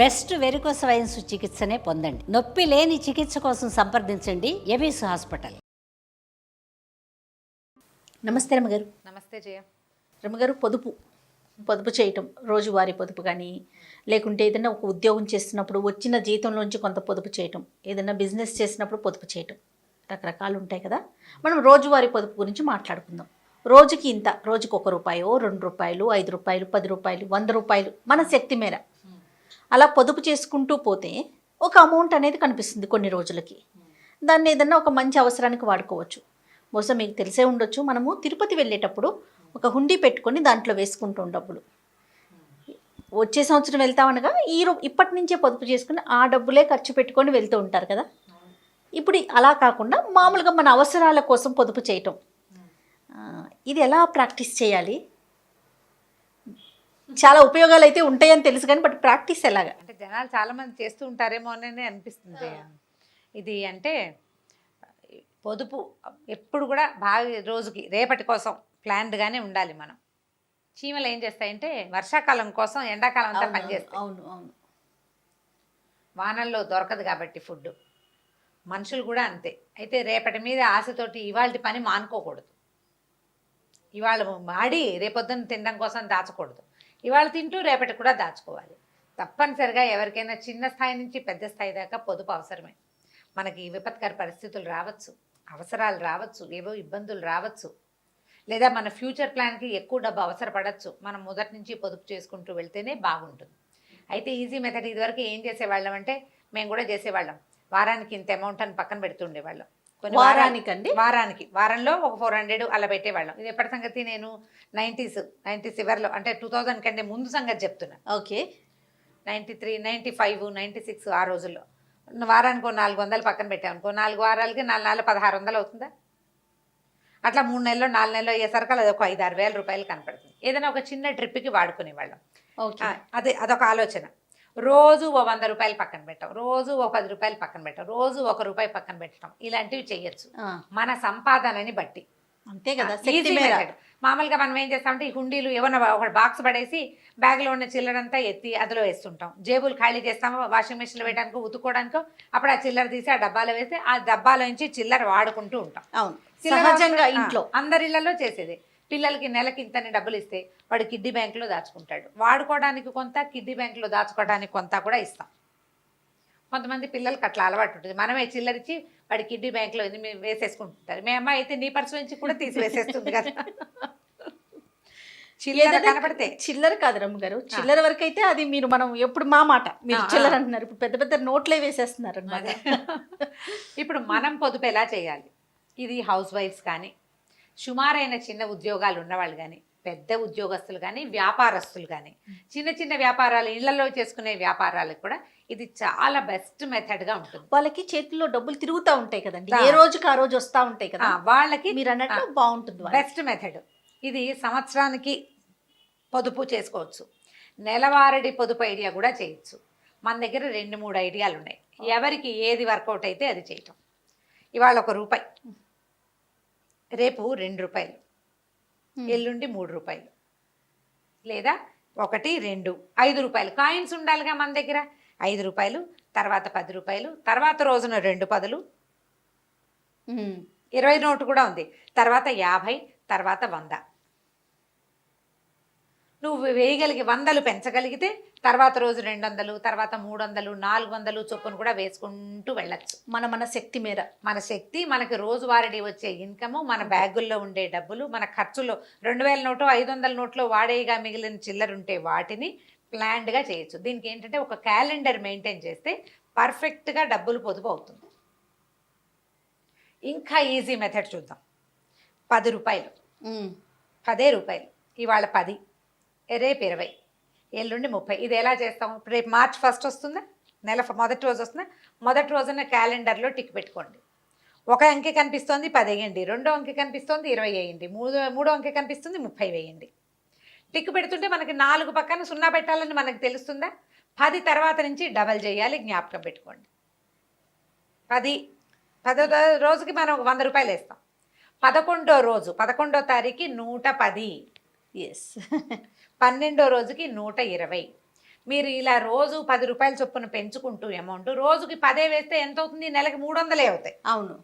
Best varicose wines చికిత్సనే పొందండి. నొప్పి లేని చికిత్స కోసం సంప్రదించండి ఎవిస్ హాస్పిటల్. నమస్తే రమ్మగారు. నమస్తే జయ. రమ్మగారు, పొదుపు చేయటం, రోజువారీ పొదుపు కానీ లేకుంటే ఏదైనా ఒక ఉద్యోగం చేస్తున్నప్పుడు వచ్చిన జీతంలోంచి కొంత పొదుపు చేయటం, ఏదైనా బిజినెస్ చేసినప్పుడు పొదుపు చేయటం, రకరకాలు ఉంటాయి కదా. మనం రోజువారీ పొదుపు గురించి మాట్లాడుకుందాం. రోజుకి ఇంత, రోజుకి ₹1, ₹2, ₹5, ₹10, ₹100 మన శక్తి మేర అలా పొదుపు చేసుకుంటూ పోతే ఒక అమౌంట్ అనేది కనిపిస్తుంది కొన్ని రోజులకి. దాన్ని ఏదన్నా ఒక మంచి అవసరానికి వాడుకోవచ్చు. బహుశా మీకు తెలిసే ఉండొచ్చు, మనము తిరుపతి వెళ్ళేటప్పుడు ఒక హుండీ పెట్టుకొని దాంట్లో వేసుకుంటాం డబ్బులు. వచ్చే సంవత్సరం వెళ్తామనగా ఇప్పటి నుంచే పొదుపు చేసుకుని ఆ డబ్బులే ఖర్చు పెట్టుకొని వెళ్తూ ఉంటారు కదా. ఇప్పుడు అలా కాకుండా మామూలుగా మన అవసరాల కోసం పొదుపు చేయటం, ఇది ఎలా ప్రాక్టీస్ చేయాలి? చాలా ఉపయోగాలు అయితే ఉంటాయని తెలుసు కానీ బట్ ప్రాక్టీస్ ఎలాగా? అంటే జనాలు చాలా మంది చేస్తూ ఉంటారేమో అని అనిపిస్తుంది. ఇది అంటే పొదుపు ఎప్పుడు కూడా బాగా రోజుకి రేపటి కోసం ప్లాన్డ్గానే ఉండాలి. మనం చీమలు ఏం చేస్తాయంటే వర్షాకాలం కోసం ఎండాకాలం అంతా పనిచేస్తాయి. అవును అవును. వానల్లో దొరకదు కాబట్టి ఫుడ్. మనుషులు కూడా అంతే. అయితే రేపటి మీద ఆశతోటి ఇవాళ పని మానుకోకూడదు. ఇవాళ మాడి రేపొద్దున తినడం కోసం దాచకూడదు. ఇవాళ తింటూ రేపటి కూడా దాచుకోవాలి. తప్పనిసరిగా ఎవరికైనా చిన్న స్థాయి నుంచి పెద్ద స్థాయి దాకా పొదుపు అవసరమే. మనకి విపత్కర పరిస్థితులు రావచ్చు, అవసరాలు రావచ్చు, ఏవో ఇబ్బందులు రావచ్చు, లేదా మన ఫ్యూచర్ ప్లాన్కి ఎక్కువ డబ్బు అవసరపడవచ్చు. మనం మొదటి నుంచి పొదుపు చేసుకుంటూ వెళ్తేనే బాగుంటుంది. అయితే ఈజీ మెథడ్ ఇదివరకు ఏం చేసేవాళ్ళం అంటే, మేము కూడా చేసేవాళ్ళం, వారానికి ఇంత అమౌంట్ అని పక్కన పెడుతుండేవాళ్ళం. వారంలో ఒక 400 అలా పెట్టేవాళ్ళం. ఇది ఎప్పటి సంగతి? నేను 90s చివరిలో, అంటే 2000 కంటే ముందు సంగతి చెప్తున్నా. ఓకే. 93, 95, 96 ఆ రోజుల్లో వారానికి 400 పక్కన పెట్టామనుకో, 4 వారాలకి 4 1600 అవుతుందా? అట్లా 3 నెలలు 4 నెలలు అయ్యేసరికి అది ఒక 5-6 వేల రూపాయలు కనపడుతుంది. ఏదైనా ఒక చిన్న ట్రిప్కి వాడుకునేవాళ్ళం. అదొక ఆలోచన. రోజు ఓ ₹100 పక్కన పెట్టాం, రోజు ఓ ₹10 పక్కన పెట్టాం, రోజు ₹1 పక్కన పెట్టడం, ఇలాంటివి చేయొచ్చు మన సంపాదనని బట్టి. అంతే కదా. మామూలుగా మనం ఏం చేస్తామంటే, ఈ హుండీలు ఏమన్నా ఒక బాక్స్ పడేసి బ్యాగ్లో ఉన్న చిల్లరంతా ఎత్తి అందులో వేస్తుంటాం. జేబులు ఖాళీ చేస్తాము, వాషింగ్ మిషన్లో వేయడానికో ఉతుక్కోవడానికో. అప్పుడు ఆ చిల్లర తీసి ఆ డబ్బాలో వేసి ఆ డబ్బాలో నుంచి చిల్లర వాడుకుంటూ ఉంటాం. అవును, సహజంగా ఇంట్లో అందరి ఇళ్లలో చేసేది. పిల్లలకి నెలకి ఇంతని డబ్బులు ఇస్తే వాడు కిడ్డీ బ్యాంకులో దాచుకుంటాడు. వాడుకోవడానికి కొంత, కిడ్డీ బ్యాంకులో దాచుకోవడానికి కొంత కూడా ఇస్తాం. కొంతమంది పిల్లలకి అట్లా అలవాటు ఉంటుంది. మనమే చిల్లరిచ్చి వాడి కిడ్డీ బ్యాంకులో వేసేసుకుంటుంటారు. మీ అమ్మాయి అయితే నీ పర్సు నుంచి కూడా తీసి వేసేస్తుంది కదా. చిల్లర కనపడితే. చిల్లర కాదు రమ్మగారు, చిల్లర వరకు అయితే అది మనం ఎప్పుడు మా మాట, మీరు చిల్లర అంటున్నారు. ఇప్పుడు పెద్ద పెద్ద నోట్లే వేసేస్తున్నారు అన్నమాట. ఇప్పుడు మనం పొదుపు ఎలా చేయాలి? ఇది హౌస్ వైఫ్స్ కానీ, సుమారైన చిన్న ఉద్యోగాలు ఉన్నవాళ్ళు కానీ, పెద్ద ఉద్యోగస్తులు కానీ, వ్యాపారస్తులు కానీ, చిన్న చిన్న వ్యాపారాలు ఇళ్లలో చేసుకునే వ్యాపారాలకు కూడా ఇది చాలా బెస్ట్ మెథడ్గా ఉంటుంది. వాళ్ళకి చేతుల్లో డబ్బులు తిరుగుతూ ఉంటాయి కదండి, ఏ రోజుకి ఆ రోజు వస్తూ ఉంటాయి కదా. వాళ్ళకి మీరు అన్నట్లు బాగుంటుంది, బెస్ట్ మెథడ్ ఇది. సంవత్సరానికి పొదుపు చేసుకోవచ్చు, నెలవారీ పొదుపు ఐడియా కూడా చేయొచ్చు. మన దగ్గర 2-3 ఐడియాలు ఉన్నాయి. ఎవరికి ఏది వర్కౌట్ అయితే అది చేయటం. ఇవాళ ₹1, రేపు ₹2, ఎల్లుండి ₹3, లేదా 1, 2, ₹5 కాయిన్స్ ఉండాలిగా మన దగ్గర. ₹5, తర్వాత ₹10, తర్వాత రోజున 2 10, 20 నోటు కూడా ఉంది, తర్వాత 50, తర్వాత 100. నువ్వు వేయగలిగి 100 పెంచగలిగితే తర్వాత రోజు 200, తర్వాత 300, 400 చొప్పున కూడా వేసుకుంటూ వెళ్ళచ్చు. మన శక్తి మేర. మన శక్తి, మనకి రోజువారీ వచ్చే ఇన్కము, మన బ్యాగుల్లో ఉండే డబ్బులు, మన ఖర్చులో 2000 నోటు 500 నోట్లో వాడేగా మిగిలిన చిల్లరుంటే వాటిని ప్లాన్డ్గా చేయొచ్చు. దీనికి ఏంటంటే ఒక క్యాలెండర్ మెయింటైన్ చేస్తే పర్ఫెక్ట్గా డబ్బులు పొదుపు అవుతుంది. ఇంకా ఈజీ మెథడ్ చూద్దాం. ₹10, ₹10, ఇవాళ 10, రేపు 20, ఎల్లుండి 30. ఇది ఎలా చేస్తాం? రేపు March 1 వస్తుందా, నెల మొదటి రోజు వస్తుందా, మొదటి రోజున క్యాలెండర్లో టిక్ పెట్టుకోండి. ఒక అంకె కనిపిస్తోంది 10 వేయండి, రెండో అంకె కనిపిస్తోంది 20 వేయండి, మూడో అంకె కనిపిస్తుంది 30 వేయండి. టిక్ పెడుతుంటే మనకి 4 పక్కన 0 పెట్టాలని మనకు తెలుస్తుందా? 10 తర్వాత నుంచి డబల్ చేయాలి, జ్ఞాపకం పెట్టుకోండి. 10వ రోజుకి మనం ₹100 వేస్తాం. 11వ రోజు 11వ తారీఖు 110. ఎస్. 12వ రోజుకి 120. మీరు ఇలా రోజు 10 రూపాయల చొప్పున పెంచుకుంటూ అమౌంట్ రోజుకి 10 వేస్తే ఎంత అవుతుంది? నెలకి 300 అవుతాయి. అవును.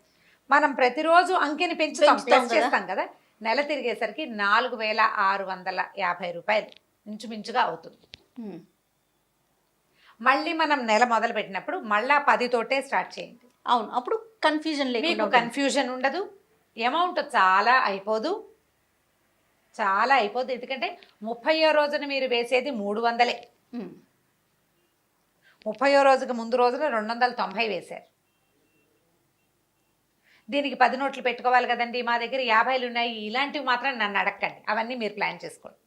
మనం ప్రతిరోజు అంకెని పెంచుతాం, పెంచుతాం ప్లస్ కదా. చేస్తాం కదా. నెల తిరిగేసరికి 4650 రూపాయలు ఇంచుమించుగా అవుతుంది. ఉమ్. మళ్ళీ మనం నెల మొదలు పెట్టినప్పుడు మళ్ళా 10 తోటే స్టార్ట్ చేయండి. అవును, అప్పుడు కన్ఫ్యూజన్ మీకు లేకుండా ఉంటుంది. కన్ఫ్యూజన్ ఉండదు, అమౌంట్ చాలా అయిపోదు. ఎందుకంటే 30వ రోజున మీరు వేసేది 300. ఉమ్. 30వ రోజుకి ముందు రోజున 290 వేశారు. దీనికి 10 నోట్లు పెట్టుకోవాలి కదండి. మా దగ్గర 50లు ఉన్నాయి. ఇలాంటివి మాత్రం నన్ను అడగండి, అవన్నీ మీరు ప్లాన్ చేసుకోండి.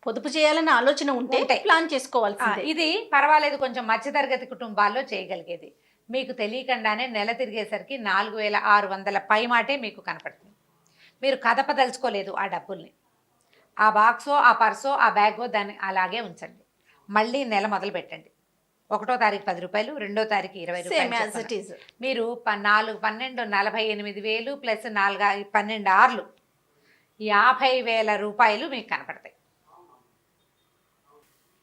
పొదుపు చేయాలన్న ఆలోచన ఉంటే ఉంటాయి. ప్లాన్ చేసుకోవాల్సిందే. ఇది పర్వాలేదు, కొంచెం మధ్యతరగతి కుటుంబాల్లో చేయగలిగేది. మీకు తెలియకుండానే నెల తిరిగేసరికి 4600 పై మాటే మీకు కనపడుతుంది. మీరు కదపదలుచుకోలేదు ఆ డబ్బుల్ని. ఆ బాక్సో, ఆ పర్సో, ఆ బ్యాగో దాన్ని అలాగే ఉంచండి. మళ్ళీ నెల మొదలు పెట్టండి. 1వ తారీఖు 10 రూపాయలు, 2వ తారీఖు 20 సేమ్ యాజ్ రూపాయలు. It is. మీరు 4, 12, 48,000 ప్లస్ 4, 12 ఆర్లు 50,000 రూపాయలు మీకు కనపడతాయి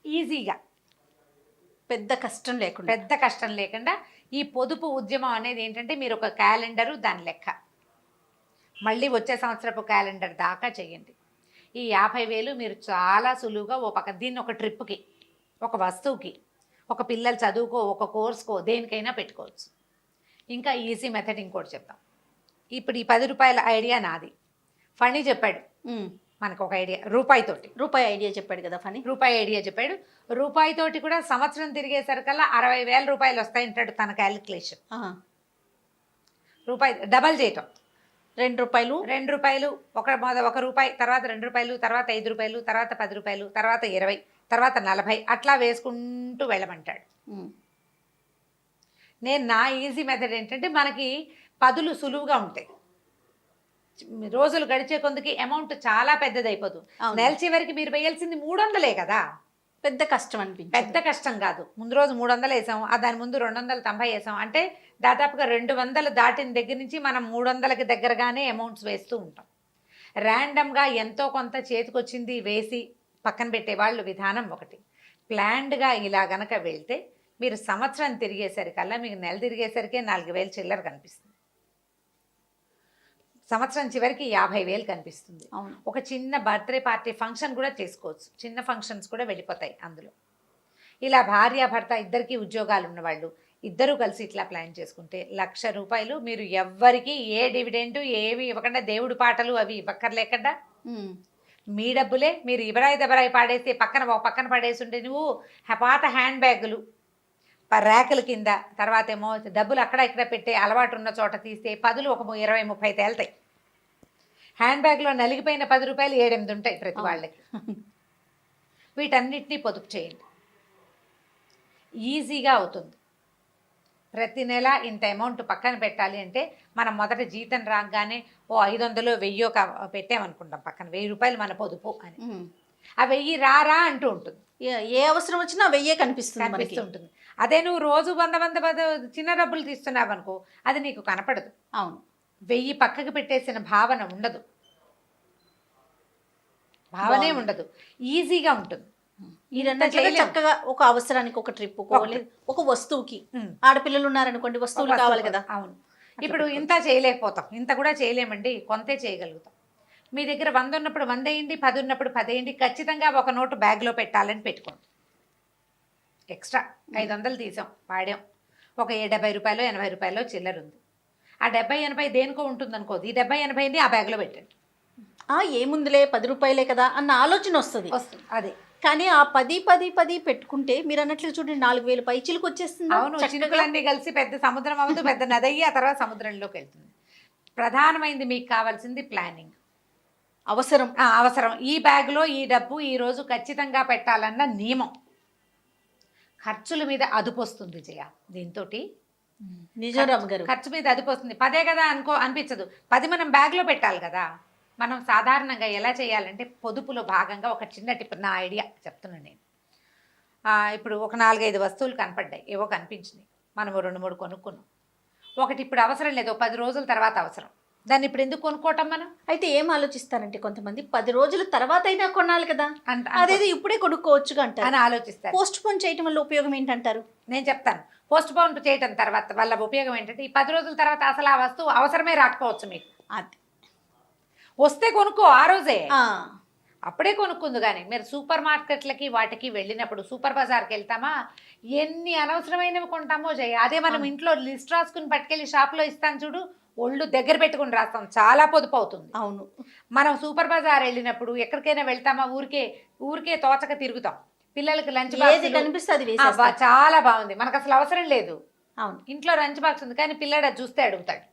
ఈజీగా. పెద్ద కష్టం లేకుండా. పెద్ద కష్టం లేకుండా. ఈ పొదుపు ఉద్యమం అనేది ఏంటంటే మీరు ఒక క్యాలెండరు, దాని లెక్క మళ్ళీ వచ్చే సంవత్సరపు క్యాలెండర్ దాకా చేయండి. ఈ 50,000 మీరు చాలా సులువుగా దీన్ని ఒక ట్రిప్కి, ఒక వస్తువుకి, ఒక పిల్లల చదువుకో, ఒక కోర్సుకో, దేనికైనా పెట్టుకోవచ్చు. ఇంకా ఈజీ మెథడ్ ఇంకోటి చెప్తాం. ఇప్పుడు ఈ 10 రూపాయల ఐడియా నాది, ఫణి చెప్పాడు మనకు ఒక ఐడియా రూపాయితోటి. రూపాయి ఐడియా చెప్పాడు కదా ఫణి. రూపాయి ఐడియా చెప్పాడు. రూపాయితోటి కూడా సంవత్సరం తిరిగేసరికల్లా 60,000 రూపాయలు వస్తాయంటాడు తన క్యాలిక్యులేషన్. రూపాయి డబల్ చేయటం. 2 రూపాయలు, 2 రూపాయలు, ఒక రూపాయి, తర్వాత 2 రూపాయలు, తర్వాత 5 రూపాయలు, తర్వాత 10 రూపాయలు, తర్వాత 20, తర్వాత 40, అట్లా వేసుకుంటూ వెళ్ళమంటాడు. నా ఈజీ మెథడ్ ఏంటంటే మనకి 10లు సులువుగా ఉంటాయి. రోజులు గడిచే కొందుకి అమౌంట్ చాలా పెద్దది అయిపోతుంది. నెల చివరికి మీరు వేయాల్సింది 300 కదా. పెద్ద కష్టం అనిపించింది. పెద్ద కష్టం కాదు. ముందు రోజు 300 వేసాం, దాని ముందు 290 వేసాం అంటే దాదాపుగా 200 దాటిన దగ్గర నుంచి మనం 300కి దగ్గరగానే అమౌంట్స్ వేస్తూ ఉంటాం. ర్యాండమ్గా ఎంతో కొంత చేతికొచ్చింది వేసి పక్కన పెట్టేవాళ్ళు విధానం ఒకటి. ప్లాన్డ్గా ఇలా గనక వెళ్తే మీరు సంవత్సరం తిరిగేసరికల్లా మీకు నెల తిరిగేసరికే 4,000 చిల్లర కనిపిస్తుంది. సంవత్సరం చివరికి 50,000 కనిపిస్తుంది. ఒక చిన్న బర్త్డే పార్టీ ఫంక్షన్ కూడా చేసుకోవచ్చు. చిన్న ఫంక్షన్స్ కూడా వెళ్ళిపోతాయి అందులో. ఇలా భార్యాభర్త ఇద్దరికి ఉద్యోగాలు ఉన్నవాళ్ళు ఇద్దరూ కలిసి ఇట్లా ప్లాన్ చేసుకుంటే 1,00,000 రూపాయలు మీరు ఎవ్వరికి ఏ డివిడెండ్ ఏవి ఇవ్వకుండా, దేవుడి పాటలు అవి ఇవ్వక్కర్లేకుండా మీ డబ్బులే మీరు ఇబరాయి దబరాయి పాడేసి పక్కన పడేసి ఉంటే నువ్వు పాత హ్యాండ్ బ్యాగులు ర్యాకుల కింద, తర్వాత ఏమో డబ్బులు అక్కడ ఇక్కడ పెట్టే అలవాటు ఉన్న చోట తీస్తే 10లు ఒక 20-30 తేలుతాయి. హ్యాండ్ బ్యాగ్లో నలిగిపోయిన 10 రూపాయలు 7-8 ఉంటాయి ప్రతి వాళ్ళకి. వీటన్నిటినీ పొదుపు చేయండి, ఈజీగా అవుతుంది. ప్రతి నెల ఇంత అమౌంట్ పక్కన పెట్టాలి అంటే మనం మొదట జీతం రాగానే 500 1000 పెట్టామనుకుంటాం పక్కన, 1000 రూపాయలు మన పొదుపు అని. ఆ 1000 రారా అంటూ ఉంటుంది. ఏ అవసరం వచ్చినా 1000 కనిపిస్తుంది ఉంటుంది. అదే నువ్వు రోజు 100 చిన్న డబ్బులు తీస్తున్నావు అనుకో, అది నీకు కనపడదు. అవును, 1000 పక్కకు పెట్టేసిన భావన ఉండదు, భావనే ఉండదు, ఈజీగా ఉంటుంది. చక్కగా ఒక అవసరానికి ఒక ట్రిప్, ఒక వస్తువుకి. ఆడపిల్లలు ఉన్నారనుకోండి, వస్తువులు కావాలి కదా. అవును, ఇప్పుడు ఇంత చేయలేకపోతాం, ఇంత కూడా చేయలేమండి, కొంతే చేయగలుగుతాం. మీ దగ్గర 100 ఉన్నప్పుడు 100 వేయండి, 10 ఉన్నప్పుడు 10 వేయండి. ఖచ్చితంగా ఒక నోటు బ్యాగ్లో పెట్టాలని పెట్టుకోండి. ఎక్స్ట్రా 500 తీసాం, వాడాం, ఒక 70 రూపాయలు 80 రూపాయలు చిల్లర ఉంది. ఆ 70-80 దేనికో ఉంటుంది అనుకోదు, ఈ 70-80 ఆ బ్యాగ్లో పెట్టండి. ఏముందిలే 10 రూపాయలే కదా అన్న ఆలోచన వస్తుంది. అదే. కానీ ఆ 10 పెట్టుకుంటే మీరు అన్నట్లు చూడండి 4,000 పైచిలకు వచ్చేస్తుంది. అవును, చినుకులన్నీ కలిసి పెద్ద సముద్రం అవ్వదు, పెద్ద నది అయ్యి ఆ తర్వాత సముద్రంలోకి వెళ్తుంది. ప్రధానమైంది మీకు కావాల్సింది ప్లానింగ్, అవసరం. ఈ బ్యాగ్లో ఈ డబ్బు ఈ రోజు ఖచ్చితంగా పెట్టాలన్న నియమం. ఖర్చుల మీద అదుపు వస్తుంది జయ దీంతో. నిజం రామ్ గారు, ఖర్చు మీద అదుపు వస్తుంది. 10 కదా అనిపించదు, 10 మనం బ్యాగ్లో పెట్టాలి కదా. మనం సాధారణంగా ఎలా చేయాలంటే పొదుపులో భాగంగా ఒక చిన్న టిప్, నా ఐడియా చెప్తున్నాను నేను. ఇప్పుడు ఒక 4-5 వస్తువులు కనపడ్డాయి, ఏవో కనిపించినాయి, మనము 2-3 కొనుక్కున్నాం. ఒకటి ఇప్పుడు అవసరం లేదు, 10 రోజుల తర్వాత అవసరం. దాన్ని ఇప్పుడు ఎందుకు కొనుక్కోవటం మనం అయితే ఏం ఆలోచిస్తారంటే కొంతమంది 10 రోజుల తర్వాత అయినా కొనాలి కదా, అంట అదేదో ఇప్పుడే కొనుక్కోవచ్చుగా అంటారు. అని ఆలోచిస్తారు. పోస్ట్ పోన్ చేయటం వల్ల ఉపయోగం ఏంటంటారు? నేను చెప్తాను. పోస్ట్ పోన్ చేయటం తర్వాత వల్ల ఉపయోగం ఏంటంటే ఈ 10 రోజుల తర్వాత అసలు ఆ వస్తువు అవసరమే రాకపోవచ్చు మీకు. అది వస్తే కొనుక్కో ఆ రోజే, ఆ, అప్పుడే కొనుక్కుంది. కానీ మీరు సూపర్ మార్కెట్లకి వాటికి వెళ్ళినప్పుడు సూపర్ బజార్కి వెళ్తామా, ఎన్ని అనవసరమైనవి కొంటామో జయ. అదే మనం ఇంట్లో లిస్ట్ రాసుకుని పట్టుకెళ్ళి షాప్లో ఇస్తాను చూడు, ఒళ్ళు దగ్గర పెట్టుకుని రాస్తాం, చాలా పొదుపు అవుతుంది. అవును. మనం సూపర్ బజార్ వెళ్ళినప్పుడు ఎక్కడికైనా వెళ్తామా, ఊరికే తోచక తిరుగుతాం. పిల్లలకి లంచ్ ఏది కనిపిస్తే అది బాక్స్ వేసేస్తాం. చాలా బాగుంది, మనకు అసలు అవసరం లేదు. అవును. ఇంట్లో లంచ్ బాక్స్ ఉంది కానీ పిల్లాడు అది చూస్తే అడుగుతాడు.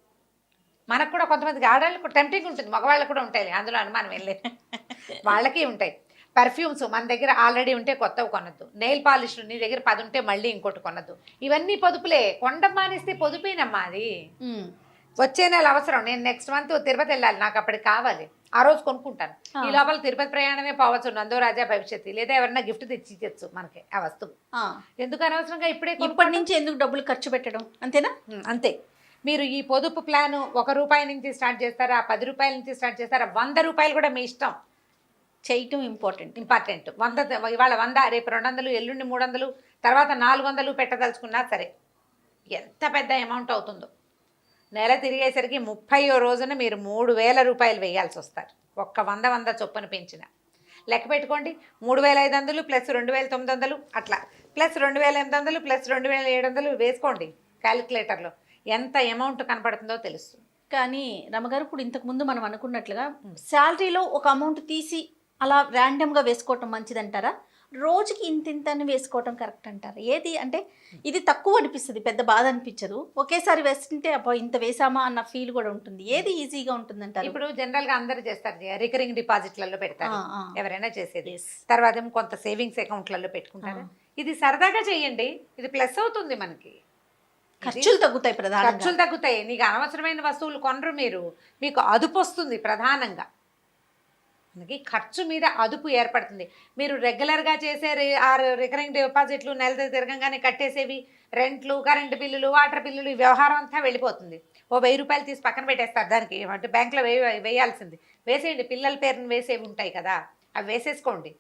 మనకు కూడా కొంతమందికి ఆడవాళ్ళకు టెంప్టింగ్ ఉంటుంది, మగవాళ్ళకు కూడా ఉంటాయి, అందులో అనుమానం వెళ్ళలేదు, వాళ్ళకి ఉంటాయి. పర్ఫ్యూమ్స్ మన దగ్గర ఆల్రెడీ ఉంటే కొత్తవి కొనద్దు. నెయిల్ పాలిష్లు నీ దగ్గర 10 ఉంటే మళ్ళీ ఇంకోటి కొనద్దు. ఇవన్నీ పొదుపులే. కొండం మానేస్తే పొదుపేనమ్మా అది. ఉమ్. వచ్చే నెల అవసరం, నేను నెక్స్ట్ మంత్ తిరుపతి వెళ్ళాలి, నాకు అప్పటికి కావాలి, ఆ రోజు కొనుక్కుంటాను. ఈ లోపల తిరుపతి ప్రయాణమే పోవచ్చు, నందో రాజా భవిష్యత్తు, లేదా ఎవరన్నా గిఫ్ట్ తెచ్చి ఇచ్చచ్చు మనకి ఆ వస్తువు. ఆ. ఎందుకు అనవసరంగా ఇప్పుడే ఇప్పటి నుంచి ఎందుకు డబ్బులు ఖర్చు పెట్టడం, అంతేనా? అంతే. మీరు ఈ పొదుపు ప్లాన్ ₹1 నుంచి స్టార్ట్ చేస్తారా, ₹10 నుంచి స్టార్ట్ చేస్తారా, ₹100 కూడా మీ ఇష్టం. చేయటం ఇంపార్టెంట్. 100 ఇవాళ 100, రేపు 200, ఎల్లుండి 300, తర్వాత 400 పెట్టదలుచుకున్నా సరే, ఎంత పెద్ద అమౌంట్ అవుతుందో. నెల తిరిగేసరికి 30వ రోజున మీరు ₹3000 వేయాల్సి వస్తారు. ఒక్క 100 చొప్పున పెంచిన లెక్క పెట్టుకోండి. 3500 ప్లస్ 2900 అట్లా, ప్లస్ 2800 ప్లస్ 2700 వేసుకోండి క్యాలిక్యులేటర్లో, ఎంత అమౌంట్ కనపడుతుందో తెలుస్తుంది. కానీ రమగారు, ఇప్పుడు ఇంతకుముందు మనం అనుకున్నట్లుగా శాలరీలో ఒక అమౌంట్ తీసి అలా ర్యాండమ్గా వేసుకోవటం మంచిదంటారా, రోజుకి ఇంత అని వేసుకోవటం కరెక్ట్ అంటారా? ఏది అంటే ఇది తక్కువ అనిపిస్తుంది, పెద్ద బాధ అనిపించదు, ఒకేసారి వేస్తుంటే అబ్బా ఇంత వేసామా అన్న ఫీల్ కూడా ఉంటుంది, ఏది ఈజీగా ఉంటుంది అంటారు? ఇప్పుడు జనరల్గా అందరూ చేస్తారు, రికరింగ్ డిపాజిట్లలో పెడతారు, ఎవరైనా చేసేది. తర్వాత ఏమో కొంత సేవింగ్స్ అకౌంట్లలో పెట్టుకుంటారు. ఇది సరదాగా చేయండి, ఇది ప్లస్ అవుతుంది మనకి, ఖర్చులు తగ్గుతాయి, ఖర్చులు తగ్గుతాయి. నీకు అనవసరమైన వస్తువులు కొనరు మీరు, మీకు అదుపు వస్తుంది. ప్రధానంగా మనకి ఖర్చు మీద అదుపు ఏర్పడుతుంది. మీరు రెగ్యులర్గా చేసే రికరింగ్ డిపాజిట్లు నెల తిరగంగానే కట్టేసేవి, రెంట్లు, కరెంటు బిల్లులు, వాటర్ బిల్లులు, ఈ వ్యవహారం అంతా వెళ్ళిపోతుంది. ఓ ₹1000 తీసి పక్కన పెట్టేస్తారు, దానికి అంటే బ్యాంకులో వేయాల్సింది వేసేయండి. పిల్లల పేరుని వేసేవి ఉంటాయి కదా, అవి వేసేసుకోండి.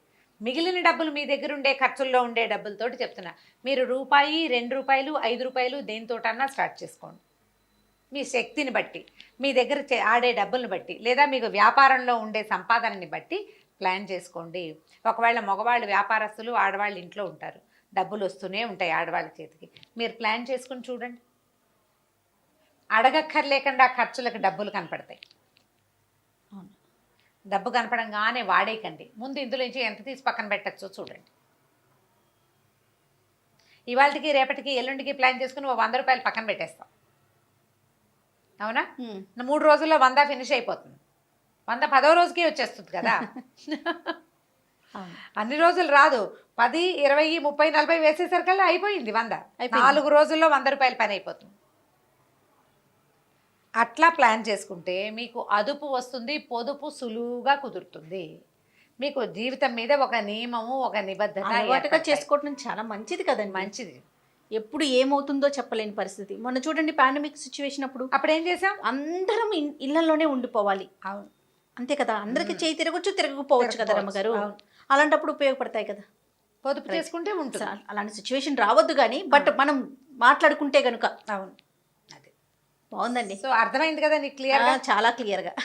మిగిలిన డబ్బులు మీ దగ్గర ఉండే ఖర్చుల్లో ఉండే డబ్బులతోటి చెప్తున్నా, మీరు ₹1, ₹2, ₹5 దేనితోటన్నా స్టార్ట్ చేసుకోండి. మీ శక్తిని బట్టి, మీ దగ్గర ఆడే డబ్బులను బట్టి, లేదా మీకు వ్యాపారంలో ఉండే సంపాదనని బట్టి ప్లాన్ చేసుకోండి. ఒకవేళ మగవాళ్ళు వ్యాపారస్తులు, ఆడవాళ్ళు ఇంట్లో ఉంటారు, డబ్బులు వస్తూనే ఉంటాయి ఆడవాళ్ళ చేతికి. మీరు ప్లాన్ చేసుకుని చూడండి, అడగక్కర్లేకుండా ఖర్చులకు డబ్బులు కనపడతాయి. డబ్బు కనపడంగానే వాడేయకండి, ముందు ఇందులో నుంచి ఎంత తీసి పక్కన పెట్టచ్చో చూడండి. ఇవాళకి రేపటికి ఎల్లుండికి ప్లాన్ చేసుకుని ఓ ₹100 పక్కన పెట్టేస్తాం, అవునా? 3 రోజుల్లో 100 ఫినిష్ అయిపోతుంది, 100 10వ రోజుకి వచ్చేస్తుంది కదా. అన్ని రోజులు రాదు, 10, 20, 30, 40 వేసేసరికల్లా అయిపోయింది 100. 4 రోజుల్లో ₹100 పని అయిపోతుంది. అట్లా ప్లాన్ చేసుకుంటే మీకు అదుపు వస్తుంది, పొదుపు సులువుగా కుదురుతుంది. మీకు జీవితం మీద ఒక నియమము, ఒక నిబద్ధత చేసుకోవడం చాలా మంచిది కదండి. మంచిది. ఎప్పుడు ఏమవుతుందో చెప్పలేని పరిస్థితి. మొన్న చూడండి పాండమిక్ సిచ్యువేషన్ అప్పుడు ఏం చేసాం, అందరం ఇళ్లలోనే ఉండిపోవాలి. అవును, అంతే కదా, అందరికి చేయి తిరగచ్చు, తిరగకపోవచ్చు కదా రమ్మగారు. అలాంటప్పుడు ఉపయోగపడతాయి కదా, పొదుపు చేసుకుంటే ఉంటుంది. అలాంటి సిచ్యువేషన్ రావద్దు కానీ, బట్ మనం మాట్లాడుకుంటే గనుక. అవును, అదే బాగుందండి. సో అర్థమైంది కదా నీకు క్లియర్గా? చాలా క్లియర్గా.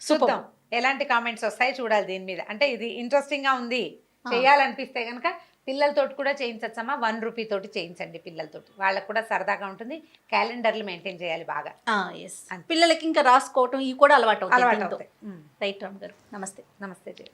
చూద్దాం ఎలాంటి కామెంట్స్ వస్తాయి చూడాలి దీని మీద. అంటే ఇది ఇంట్రెస్టింగ్గా ఉంది, చేయాలనిపిస్తే కనుక పిల్లలతోటి కూడా చేయించచ్చమ్మా. ₹1 తోటి చేయించండి పిల్లలతోటి, వాళ్ళకు కూడా సరదాగా ఉంటుంది. క్యాలెండర్లు మెయింటైన్ చేయాలి బాగా. పిల్లలకి ఇంకా రాసుకోవటం ఇవి కూడా అలవాటు అవుతాయి. అవుతాయి. రైట్ రామ్ గారు, నమస్తే. నమస్తే జయ.